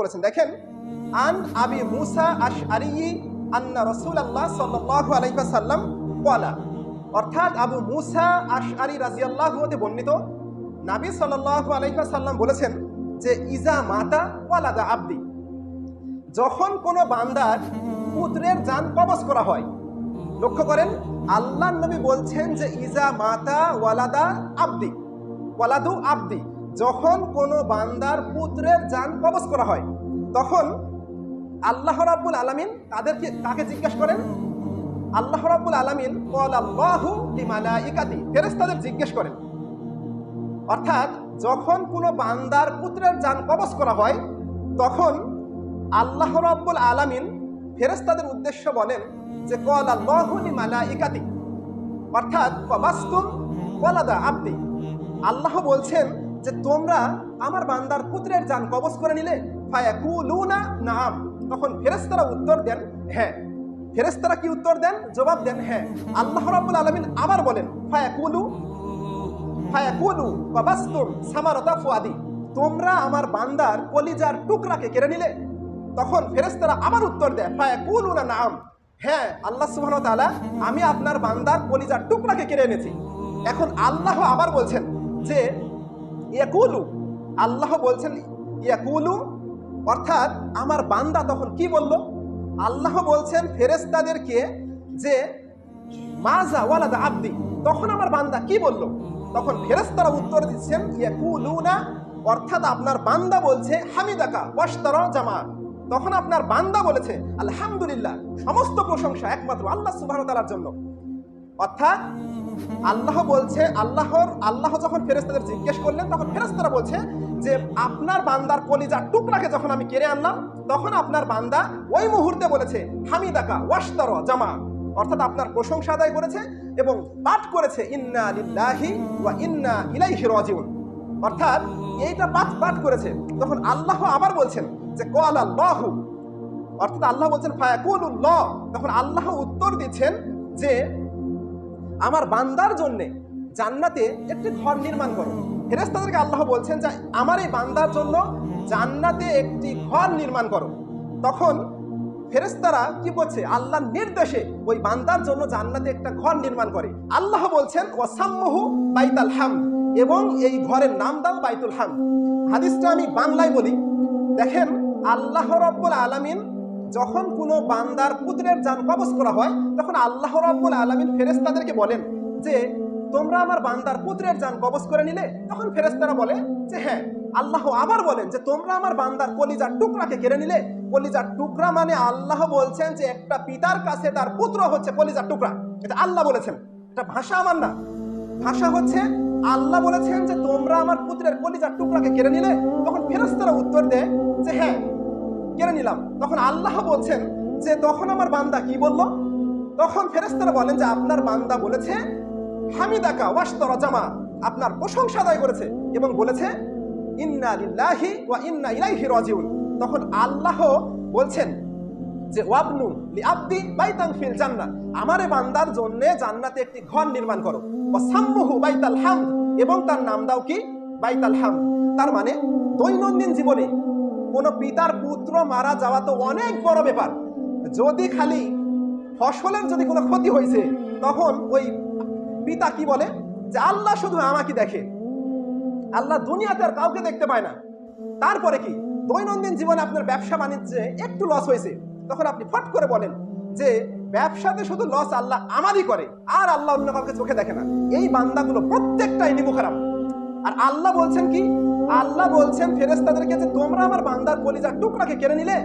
বলেছেন। দেখেন, আন আবি মুসা আশআরী আন্না রাসূলুল্লাহ সাল্লাল্লাহু আলাইহি ওয়াসাল্লাম ক্বালা, অর্থাৎ আবু মুসা আশআরী রাদিয়াল্লাহু আনহু হতে বর্ণিত, নবী সাল্লাল্লাহু আলাইহি ওয়াসাল্লাম বলেছেন যে ইজা মাতা ওয়ালাদা আবদি, যখন কোনো বান্দার পুত্রের জান কবজ করা হয়। লক্ষ্য করেন, আল্লাহর নবী বলছেন যে ইজা মাতা ওয়ালাদা আবদি, ওয়ালাদু আবদি, যখন কোনো বান্দার পুত্রের জান কবজ করা হয়, তখন আল্লাহ রাব্বুল আলামিন কাকে জিজ্ঞেস করেন? আল্লাহ রাব্বুল আলামিন ক্বালাল্লাহু লিমালাইকাতি, ফেরেশতাদের জিজ্ঞেস করেন। অর্থাৎ যখন কোনো বান্দার পুত্রের জান কবজ করা হয়, তখন আল্লাহ রাব্বুল আলামিন ফেরেশতাদের উদ্দেশ্য বলেন যে ক্বালাল্লাহু লিমালাইকাতি, অর্থাৎ কবাস্তুম ওয়ালাদা আবদি, আল্লাহ বলছেন যে তোমরা আমার বান্দার পুত্রের জান কবজ করে নিলে। ফায়াকুলুনা নাআম, তখন ফেরেশতারা উত্তর দেন হ্যাঁ। ফেরেশতারা কি উত্তর দেন? জবাব দেন হ্যাঁ। আল্লাহ রাব্বুল আলামিন আবার বলেন ফায়াকুলু কবাস্তুম সামারাতা ফুয়াদি, তোমরা আমার বান্দার কলিজার টুকরাকে কেড়ে নিলে। তখন ফেরেশতারা আবার উত্তর দেয় ফায়াকুলুনা নাআম, হ্যাঁ আল্লাহ সুবহানাহু ওয়া তাআলা, আমি আপনার বান্দার কলিজার টুকরাকে কেড়ে এনেছি। এখন আল্লাহ আবার বলছেন যে ইয়াকুলু, আল্লাহ বলছেন ইয়াকুলু, অর্থাৎ আমার বান্দা তখন কি বলল? আল্লাহ বলছেন ফেরেশতাদেরকে যে মাজা ওয়ালাদা আবদি, তখন আমার বান্দা কি বলল? তখন ফেরেশতারা উত্তর দিচ্ছেন ইয়াকুলুনা, অর্থাৎ আপনার বান্দা বলছে হামিদাকা ওয়াশতারা জামা, তখন আপনার বান্দা বলেছে আলহামদুলিল্লাহ, সমস্ত প্রশংসা একমাত্র আল্লাহ সুবহানাহু ওয়া তাআলার জন্য। অর্থাৎ আল্লাহ বলছে, আল্লাহ যখন ফেরেশতাদের জিজ্ঞেস করলেন, তখন ফেরেশতারা বলছে যে আপনার বান্দার কলিজার টুকরাকে যখন আমি কেড়ে আনলাম, তখন আপনার বান্দা ওই মুহূর্তে বলেছে হামিদাকা ওয়াশতারা জামা, অর্থাৎ আপনার প্রশংসা আদায় করেছে এবং পাঠ করেছে ইন্না লিল্লাহি ওয়া ইন্না ইলাইহি রাজিউন, অর্থাৎ এইটা পাঠ করেছে। তখন আল্লাহ আবার বলছেন যে ক্বালাল্লাহু, অর্থাৎ আল্লাহ বলছেন ফায়াকুলুল্লাহ, তখন আল্লাহ উত্তর দিচ্ছেন যে আমার বান্দার জন্য জান্নাতে একটি ঘর নির্মাণ করো। ফেরেশতাদেরকে আল্লাহ বলছেন যে আমার এই বান্দার জন্য জান্নাতে একটি ঘর নির্মাণ করো। তখন ফেরেশতারা কি বলছে? আল্লাহর নির্দেশে ওই বান্দার জন্য জান্নাতে একটা ঘর নির্মাণ করে। আল্লাহ বলছেন ওয়াসাম্মুহু বাইতাল হামদ, এবং এই ঘরের নাম দাও বাইতুল হামদ। হাদিসটা আমি বাংলায় বলি। দেখেন, আল্লাহ রাব্বুল আলামিন যখন কোনো বান্দার পুত্রের জান কবজ করা হয়, তখন আল্লাহ রাব্বুল আলামিন ফেরেশতাদেরকে বলেন যে তোমরা আমার বান্দার পুত্রের জান কবজ করে নিলে। তখন ফেরেশতারা বলে যে হ্যাঁ। আল্লাহ আবার বলেন যে তোমরা আমার বান্দার কলিজার টুকরাকে কেড়ে নিলে। কলিজার টুকরা মানে আল্লাহ বলছেন যে একটা পিতার কাছে তার পুত্র হচ্ছে কলিজার টুকরা, এটা আল্লাহ বলেছেন, এটা ভাষা আমার না। ভাষা হচ্ছে আল্লাহ বলেছেন যে তোমরা আমার পুত্রের কলিজার টুকরাকে কেড়ে নিলে। তখন ফেরেশতারা উত্তর দেয় যে হ্যাঁ কেড়ে নিলাম। তখন আল্লাহ বলছেন যে তখন আমার বান্দা কি বলল? তখন ফেরেশতারা বলেন যে আপনার বান্দা বলেছে হামিদাকা ওয়াশতারা জামা, আপনার প্রশংসা আদায় করেছে এবং বলেছে ইন্না লিল্লাহি ওয়া ইন্না ইলাইহি রাজিউন। তখন আল্লাহ বলছেন যে ওয়াবনু লিআবদি বাইতান ফিল জান্নাহ, আমারে বান্দার জন্য জান্নাতে একটি ঘর নির্মাণ করো। ওয়াসাম্মুহু বাইতাল হামদ, এবং তার নাম দাও কি? বাইতাল হামদ। তার মানে দৈনন্দিন জীবনে কোন পিতার পুত্র মারা যাওয়া তো অনেক বড় ব্যাপার। যদি খালি ফসলের যদি কোনো ক্ষতি হয়েছে, তখন ওই পিতা কি বলে যে আল্লাহ শুধু আমাকে দেখে, আল্লাহ দুনিয়াতে আর কাউকে দেখতে পায় না। তারপরে কি দৈনন্দিন জীবনে আপনার ব্যবসা বাণিজ্যে একটু লস হয়েছে, তখন আপনি ফট করে বলেন যে ব্যবসাতে শুধু লস আল্লাহ আমারই করে, আর আল্লাহ অন্য কাউকে চোখে দেখে না। এই বান্দাগুলো প্রত্যেকটাই নিমু খারাপ। আর আল্লাহ বলছেন কি? আল্লাহ বলছেন ফেরেশতাদেরকে যে তোমরা আমার বান্দার কলিজার টুকরাকে কেড়ে নিলে,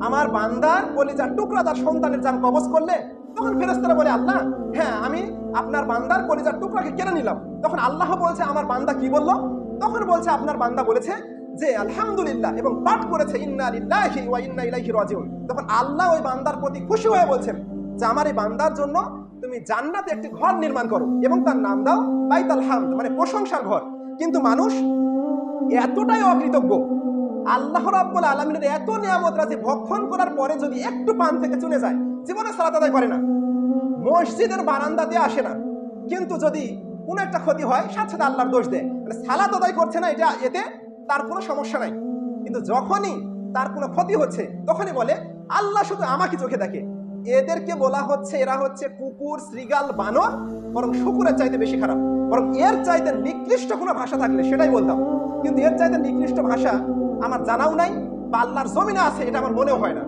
আমার বান্দার কলিজার টুকরা তার সন্তানের জান কবজ করলে। তখন ফেরেশতারা বলে আল্লাহ হ্যাঁ আমি আপনার বান্দার কলিজার টুকরাকে কেড়ে নিলাম। তখন আল্লাহ বলছে আমার বান্দা কি বলল? তখন বলছে আপনার বান্দা বলেছে যে আলহামদুলিল্লাহ এবং পাঠ করেছে ইন্না লিল্লাহি ওয়া ইন্না ইলাইহি রাজিউন। তখন আল্লাহ ওই বান্দার প্রতি খুশি হয়ে বলছেন যে আমার এই বান্দার জন্য তুমি জান্নাতে একটি ঘর নির্মাণ করো এবং তার নাম দাও বাইতুল হামদ, মানে প্রশংসার ঘর। কিন্তু মানুষ এতটাই অকৃতজ্ঞ, আল্লাহ রাব্বুল আলামিনের এত নিয়ামত রাজি ভক্ষণ করার পরে যদি একটু পান থেকে চলে যায়, জীবনে সালাত আদায় করে না, মসজিদের বারান্দাতে আসে না, কিন্তু যদি কোনো একটা ক্ষতি হয় সাথে সাথে আল্লাহর দোষ দেয়, মানে সালাত আদায় করছে না, এতে তার কোনো সমস্যা নাই। কিন্তু যখনই তার কোনো ক্ষতি হচ্ছে, তখনই বলে আল্লাহ শুধু আমাকে চোখে দেখে। এদেরকে বলা হচ্ছে এরা হচ্ছে কুকুর, শ্রীগাল, বানর, বরং শুকুরের চাইতে বেশি খারাপ। বরং এর চাইতে নিকৃষ্ট কোনো ভাষা থাকলে সেটাই বলতাম, কিন্তু এর চাইতে নিকৃষ্ট ভাষা আমার জানাও নাই বা আল্লাহর জমিনে আছে এটা আমার মনেও হয় না।